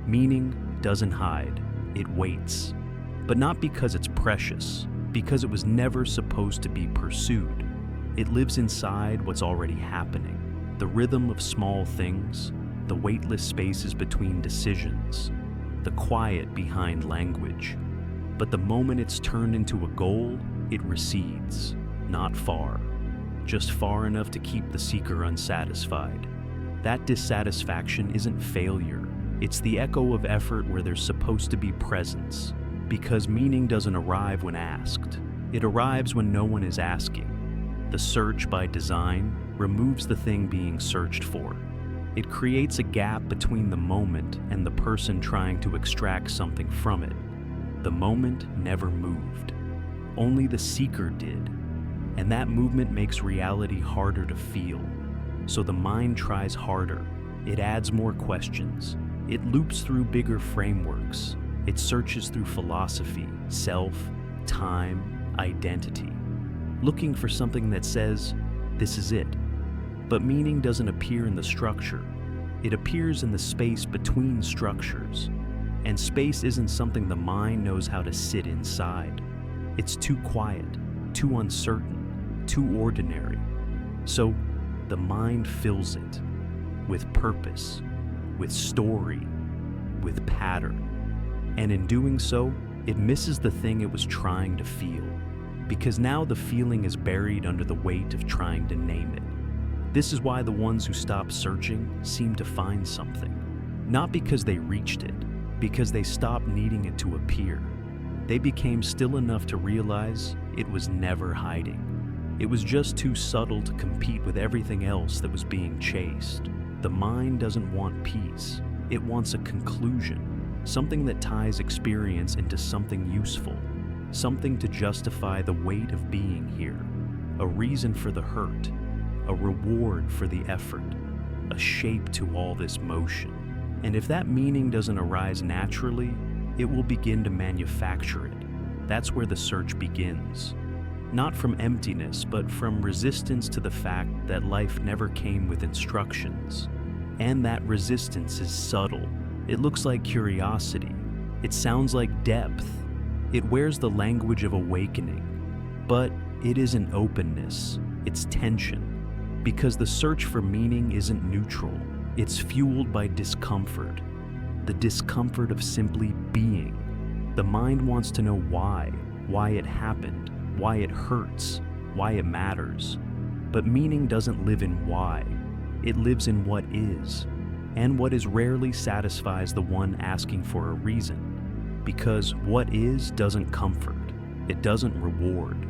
Meaning doesn't hide, it waits. But not because it's precious, because it was never supposed to be pursued. It lives inside what's already happening, the rhythm of small things, the weightless spaces between decisions, the quiet behind language. But the moment it's turned into a goal, it recedes, not far, just far enough to keep the seeker unsatisfied. That dissatisfaction isn't failure, it's the echo of effort where there's supposed to be presence, because meaning doesn't arrive when asked. It arrives when no one is asking. The search by design removes the thing being searched for. It creates a gap between the moment and the person trying to extract something from it. The moment never moved. Only the seeker did. And that movement makes reality harder to feel. So the mind tries harder. It adds more questions. It loops through bigger frameworks. It searches through philosophy, self, time, identity, looking for something that says, this is it. But meaning doesn't appear in the structure. It appears in the space between structures. And space isn't something the mind knows how to sit inside. It's too quiet, too uncertain, too ordinary. So the mind fills it with purpose, with story, with pattern. And in doing so, it misses the thing it was trying to feel, because now the feeling is buried under the weight of trying to name it. This is why the ones who stop searching seem to find something. Not because they reached it, because they stopped needing it to appear. They became still enough to realize it was never hiding. It was just too subtle to compete with everything else that was being chased. The mind doesn't want peace. It wants a conclusion. Something that ties experience into something useful, something to justify the weight of being here, a reason for the hurt, a reward for the effort, a shape to all this motion. And if that meaning doesn't arise naturally, it will begin to manufacture it. That's where the search begins. Not from emptiness, but from resistance to the fact that life never came with instructions. And that resistance is subtle. It looks like curiosity. It sounds like depth. It wears the language of awakening. But it isn't openness, it's tension. Because the search for meaning isn't neutral. It's fueled by discomfort. The discomfort of simply being. The mind wants to know why it happened, why it hurts, why it matters. But meaning doesn't live in why. It lives in what is. And what is rarely satisfies the one asking for a reason. Because what is doesn't comfort. It doesn't reward.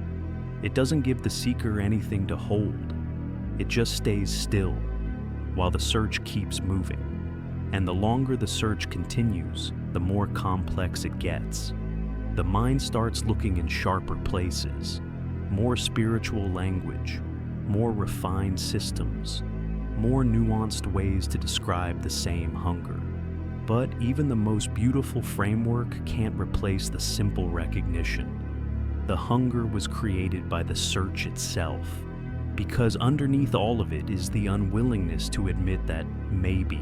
It doesn't give the seeker anything to hold. It just stays still while the search keeps moving. And the longer the search continues, the more complex it gets. The mind starts looking in sharper places, more spiritual language, more refined systems, more nuanced ways to describe the same hunger. But even the most beautiful framework can't replace the simple recognition. The hunger was created by the search itself, because underneath all of it is the unwillingness to admit that maybe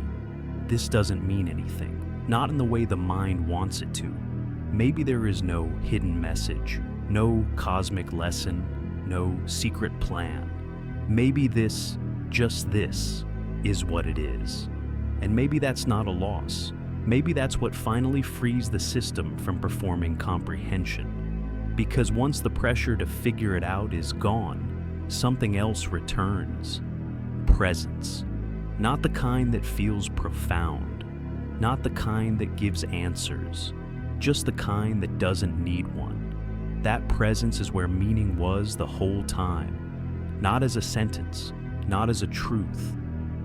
this doesn't mean anything, not in the way the mind wants it to. Maybe there is no hidden message, no cosmic lesson, no secret plan. Maybe this, just this, is what it is. And maybe that's not a loss. Maybe that's what finally frees the system from performing comprehension. Because once the pressure to figure it out is gone, something else returns. Presence. Not the kind that feels profound. Not the kind that gives answers. Just the kind that doesn't need one. That presence is where meaning was the whole time. Not as a sentence, not as a truth,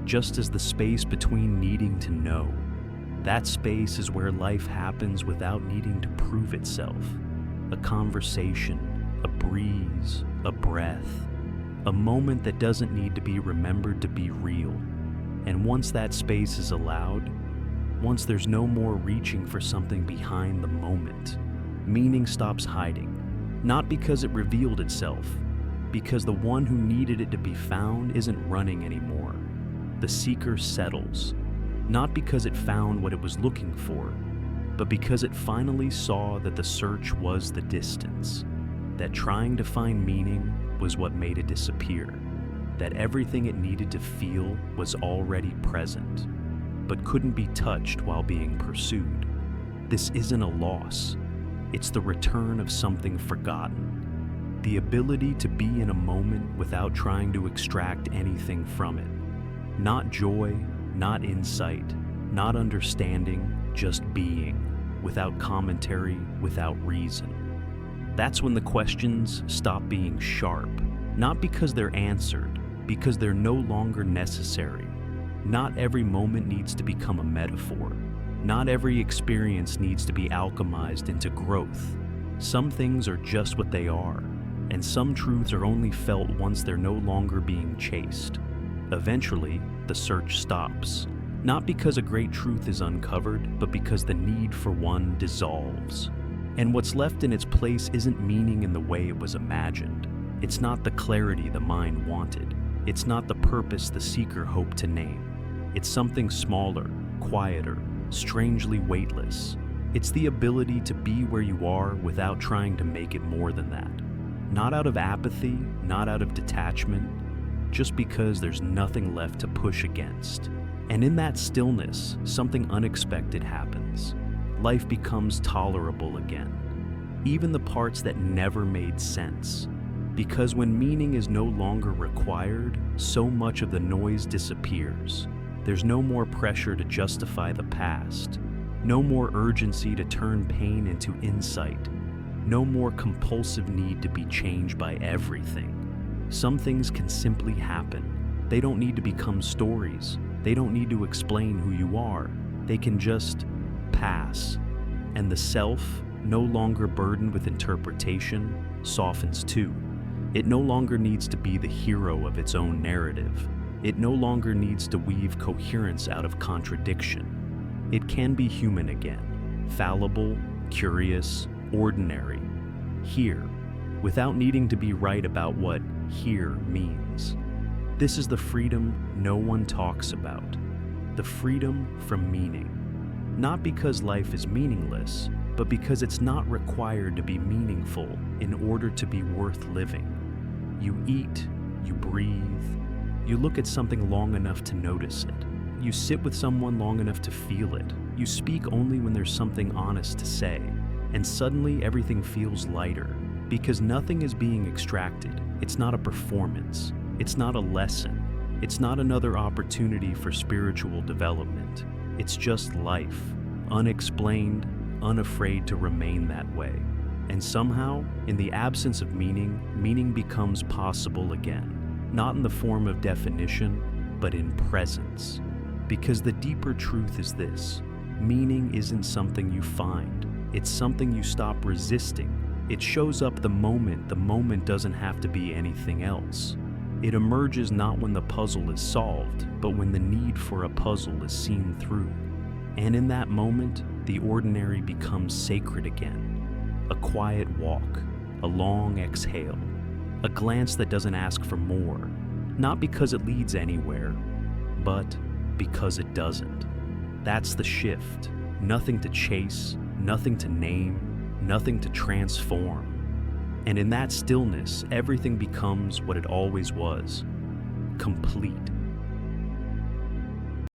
just as the space between needing to know. That space is where life happens without needing to prove itself. A conversation, a breeze, a breath, a moment that doesn't need to be remembered to be real. And once that space is allowed, once there's no more reaching for something behind the moment, meaning stops hiding. Not because it revealed itself, because the one who needed it to be found isn't running anymore. The seeker settles. not because it found what it was looking for, but because it finally saw that the search was the distance, that trying to find meaning was what made it disappear, that everything it needed to feel was already present, but couldn't be touched while being pursued. This isn't a loss, it's the return of something forgotten, the ability to be in a moment without trying to extract anything from it. Not joy, not insight, not understanding, just being, without commentary, without reason. That's when the questions stop being sharp, not because they're answered, because they're no longer necessary. Not every moment needs to become a metaphor. Not every experience needs to be alchemized into growth. Some things are just what they are, and some truths are only felt once they're no longer being chased. Eventually, the search stops, not because a great truth is uncovered, but because the need for one dissolves. And what's left in its place isn't meaning in the way it was imagined. It's not the clarity the mind wanted. It's not the purpose the seeker hoped to name. It's something smaller, quieter, strangely weightless. It's the ability to be where you are without trying to make it more than that. Not out of apathy, not out of detachment, just because there's nothing left to push against. And in that stillness, something unexpected happens. Life becomes tolerable again. Even the parts that never made sense. Because when meaning is no longer required, so much of the noise disappears. There's no more pressure to justify the past. No more urgency to turn pain into insight. No more compulsive need to be changed by everything. Some things can simply happen. They don't need to become stories. They don't need to explain who you are. They can just pass. And the self, no longer burdened with interpretation, softens too. It no longer needs to be the hero of its own narrative. It no longer needs to weave coherence out of contradiction. It can be human again, fallible, curious, ordinary, here, without needing to be right about what here means. This is the freedom no one talks about, the freedom from meaning. Not because life is meaningless, but because it's not required to be meaningful in order to be worth living. You eat, you breathe, you look at something long enough to notice it. You sit with someone long enough to feel it. You speak only when there's something honest to say. And suddenly everything feels lighter, because nothing is being extracted. It's not a performance. It's not a lesson. It's not another opportunity for spiritual development. It's just life, unexplained, unafraid to remain that way. And somehow, in the absence of meaning, meaning becomes possible again. Not in the form of definition, but in presence. Because the deeper truth is this: meaning isn't something you find. It's something you stop resisting. It shows up the moment doesn't have to be anything else. It emerges not when the puzzle is solved, but when the need for a puzzle is seen through. And in that moment, the ordinary becomes sacred again. A quiet walk, a long exhale, a glance that doesn't ask for more, not because it leads anywhere, but because it doesn't. That's the shift. Nothing to chase, nothing to name, nothing to transform. And in that stillness, everything becomes what it always was: complete.